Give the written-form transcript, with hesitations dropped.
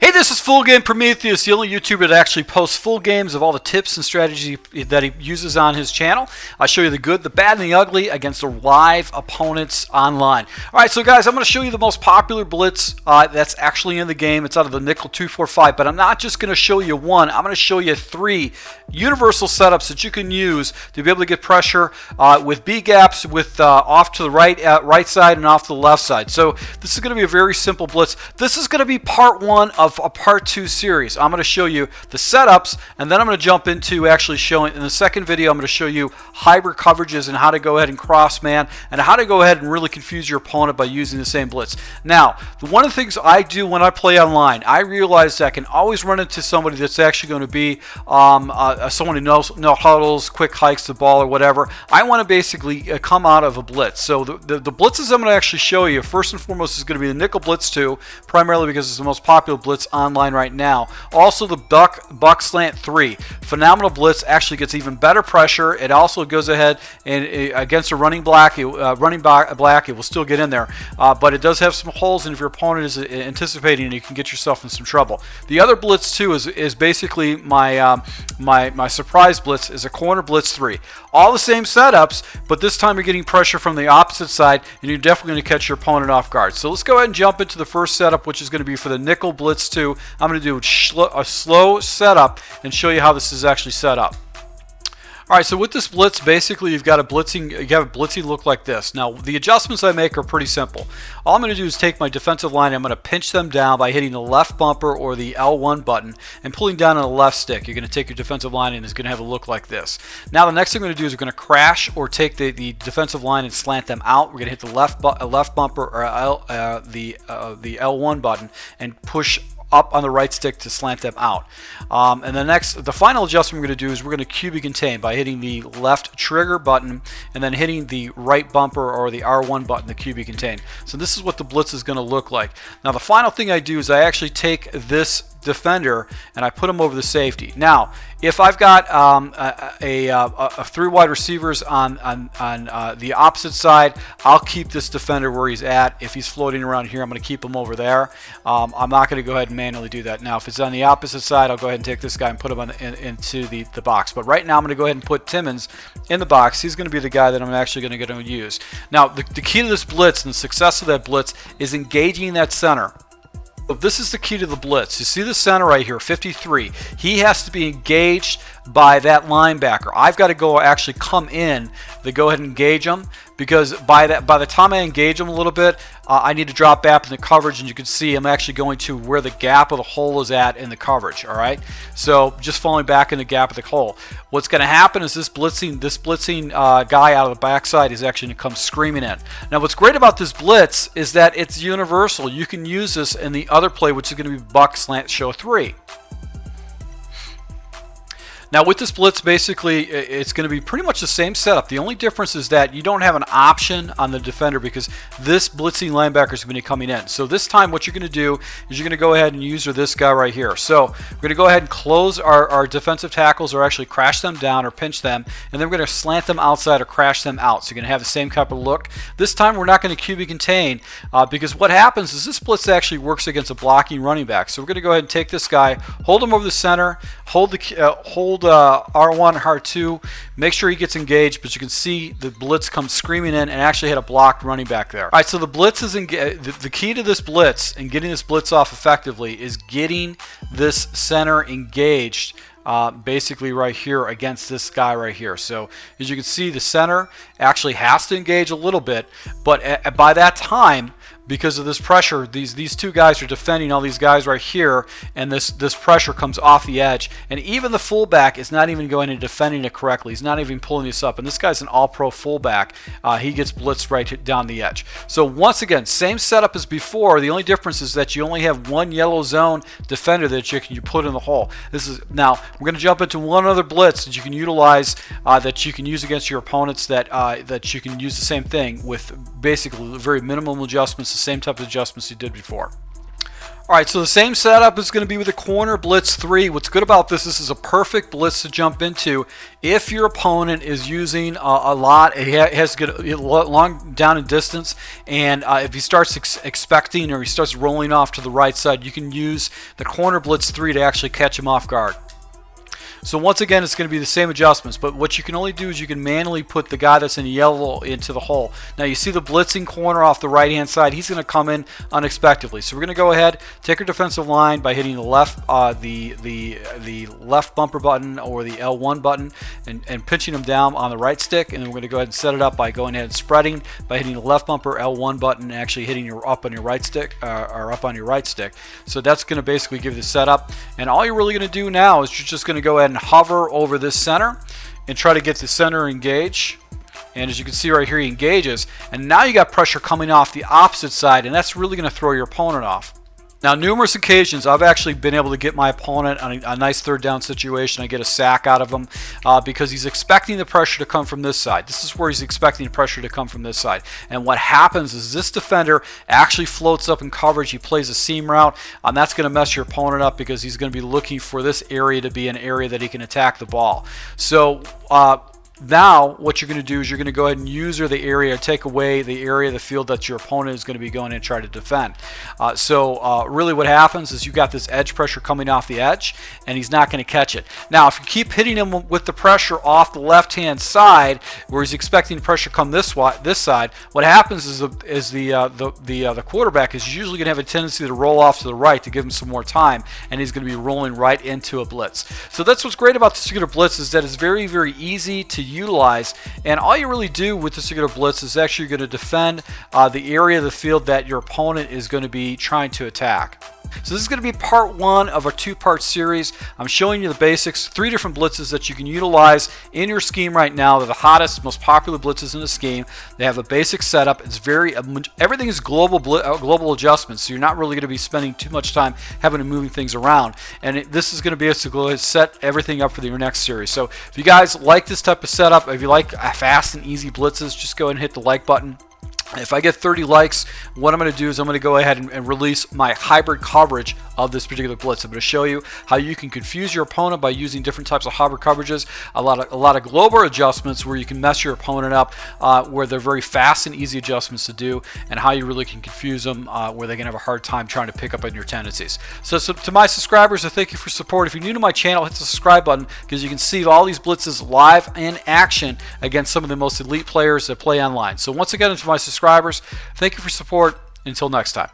Hey, this is Full Game Prometheus, the only YouTuber that actually posts full games of all the tips and strategies that he uses on his channel. I'll show you the good, the bad, and the ugly against the live opponents online. Alright, so guys, I'm going to show you the most popular blitz that's actually in the game. It's out of the NICKLE 245, but I'm not just going to show you one. I'm going to show you 3 universal setups that you can use to be able to get pressure with B gaps, with off to the right side and off to the left side. So this is going to be a very simple blitz. This is going to be part 1 of a part 2 series. I'm going to show you the setups, and then I'm going to jump into actually showing, in the second video, I'm going to show you hybrid coverages and how to go ahead and cross man and how to go ahead and really confuse your opponent by using the same blitz. Now, one of the things I do when I play online, I realize that I can always run into somebody that's actually going to be someone who knows no huddles, quick hikes the ball or whatever. I want to basically come out of a blitz. So the blitzes I'm going to actually show you, first and foremost, is going to be the NICKLE Blitz 2, primarily because it's the most popular blitz online right now. Also the Buck Slant 3, phenomenal blitz, actually gets even better pressure. It also goes ahead and against a running black, it will still get in there, but it does have some holes, and if your opponent is anticipating, you can get yourself in some trouble. The other blitz 2 is basically my my surprise blitz, is a corner blitz 3. All the same setups, but this time you're getting pressure from the opposite side, and you're definitely going to catch your opponent off guard. So let's go ahead and jump into the first setup, which is going to be for the NICKLE Blitz 2. I'm going to do a slow setup and show you how this is actually set up. Alright, so with this blitz, basically you have a blitzing look like this. Now, the adjustments I make are pretty simple. All I'm going to do is take my defensive line, I'm going to pinch them down by hitting the left bumper or the L1 button and pulling down on the left stick. You're going to take your defensive line and it's going to have a look like this. Now, the next thing I'm going to do is we're going to crash or take the defensive line and slant them out. We're going to hit the left bumper or the L1 button and push up on the right stick to slant them out. And the final adjustment we're going to do is we're going to QB contain by hitting the left trigger button and then hitting the right bumper or the R1 button to QB contain. So this is what the blitz is going to look like. Now the final thing I do is I actually take this defender and I put him over the safety. Now, if I've got 3 wide receivers on the opposite side, I'll keep this defender where he's at. If he's floating around here, I'm going to keep him over there. I'm not going to go ahead and manually do that. Now, if it's on the opposite side, I'll go ahead and take this guy and put him into the box. But right now, I'm going to go ahead and put Timmons in the box. He's going to be the guy that I'm actually going to use. Now, the key to this blitz and the success of that blitz is engaging that center. So this is the key to the blitz. You see the center right here, 53. He has to be engaged by that linebacker. I've got to go actually come in to go ahead and engage him, because by the time I engage him a little bit, I need to drop back in the coverage, and you can see I'm actually going to where the gap of the hole is at in the coverage. All right, so just falling back in the gap of the hole. What's going to happen is this blitzing guy out of the backside is actually going to come screaming in. Now, what's great about this blitz is that it's universal. You can use this in the other play, which is going to be Buck Slant Show 3. Now with this blitz, basically it's going to be pretty much the same setup. The only difference is that you don't have an option on the defender because this blitzing linebacker is going to be coming in. So this time what you're going to do is you're going to go ahead and use this guy right here. So we're going to go ahead and close our defensive tackles, or actually crash them down or pinch them, and then we're going to slant them outside or crash them out. So you're going to have the same type of look. This time we're not going to QB contain because what happens is this blitz actually works against a blocking running back. So we're going to go ahead and take this guy, hold him over the center, hold R1, R2, make sure he gets engaged, but you can see the blitz come screaming in and actually had a blocked running back there. All right, so the blitz is the key to this blitz and getting this blitz off effectively is getting this center engaged basically right here against this guy right here. So as you can see, the center actually has to engage a little bit, but by that time, because of this pressure, these two guys are defending all these guys right here, and this pressure comes off the edge, and even the fullback is not even going and defending it correctly. He's not even pulling this up, and this guy's an all-pro fullback. He gets blitzed right down the edge. So once again, same setup as before. The only difference is that you only have one yellow zone defender that you put in the hole. Now we're going to jump into one other blitz that you can utilize, that you can use against your opponents, that you can use the same thing with basically very minimum adjustments, the same type of adjustments you did before. All right, so the same setup is going to be with the corner blitz 3. What's good about this is a perfect blitz to jump into if your opponent is using a lot. He has to get long down in distance, and if he starts expecting or he starts rolling off to the right side, you can use the corner blitz 3 to actually catch him off guard. So once again, it's going to be the same adjustments, but what you can only do is you can manually put the guy that's in yellow into the hole. Now you see the blitzing corner off the right hand side. He's going to come in unexpectedly. So we're going to go ahead, take our defensive line by hitting the left the left bumper button or the L1 button and pinching him down on the right stick, and then we're going to go ahead and set it up by going ahead and spreading by hitting the left bumper L1 button and actually hitting your up on your right stick or up on your right stick. So that's going to basically give you the setup, and all you're really going to do now is you're just going to go ahead and hover over this center and try to get the center engaged. And as you can see right here, he engages, and now you got pressure coming off the opposite side, and that's really going to throw your opponent off. Now, numerous occasions I've actually been able to get my opponent on a nice third down situation. I get a sack out of him because he's expecting the pressure to come from this side. This is where he's expecting the pressure to come from this side. And what happens is this defender actually floats up in coverage. He plays a seam route, and that's going to mess your opponent up because he's going to be looking for this area to be an area that he can attack the ball. So now what you're going to do is you're going to go ahead and use the area, take away the area of the field that your opponent is going to be going in and try to defend. Really what happens is you got this edge pressure coming off the edge, and he's not going to catch it. Now if you keep hitting him with the pressure off the left hand side where he's expecting pressure come this side, what happens is the quarterback is usually going to have a tendency to roll off to the right to give him some more time, and he's going to be rolling right into a blitz. So that's what's great about this particular blitz, is that it's very, very easy to utilize, and all you really do with this particular blitz is actually going to defend the area of the field that your opponent is going to be trying to attack. So this is going to be part 1 of a 2-part series. I'm showing you the basics, 3 different blitzes that you can utilize in your scheme right now. They're the hottest, most popular blitzes in the scheme. They have a basic setup. It's everything is global adjustments, so you're not really going to be spending too much time having to moving things around. And this is going to be able to set everything up for your next series. So if you guys like this type of setup, if you like fast and easy blitzes, just go ahead and hit the like button. If I get 30 likes, what I'm going to do is I'm going to go ahead and release my hybrid coverage of this particular blitz. I'm going to show you how you can confuse your opponent by using different types of hybrid coverages, a lot of global adjustments where you can mess your opponent up, where they're very fast and easy adjustments to do, and how you really can confuse them where they can have a hard time trying to pick up on your tendencies. So to my subscribers, I thank you for support. If you're new to my channel, hit the subscribe button because you can see all these blitzes live in action against some of the most elite players that play online. So once again, to my subscribers, thank you for support. Until next time.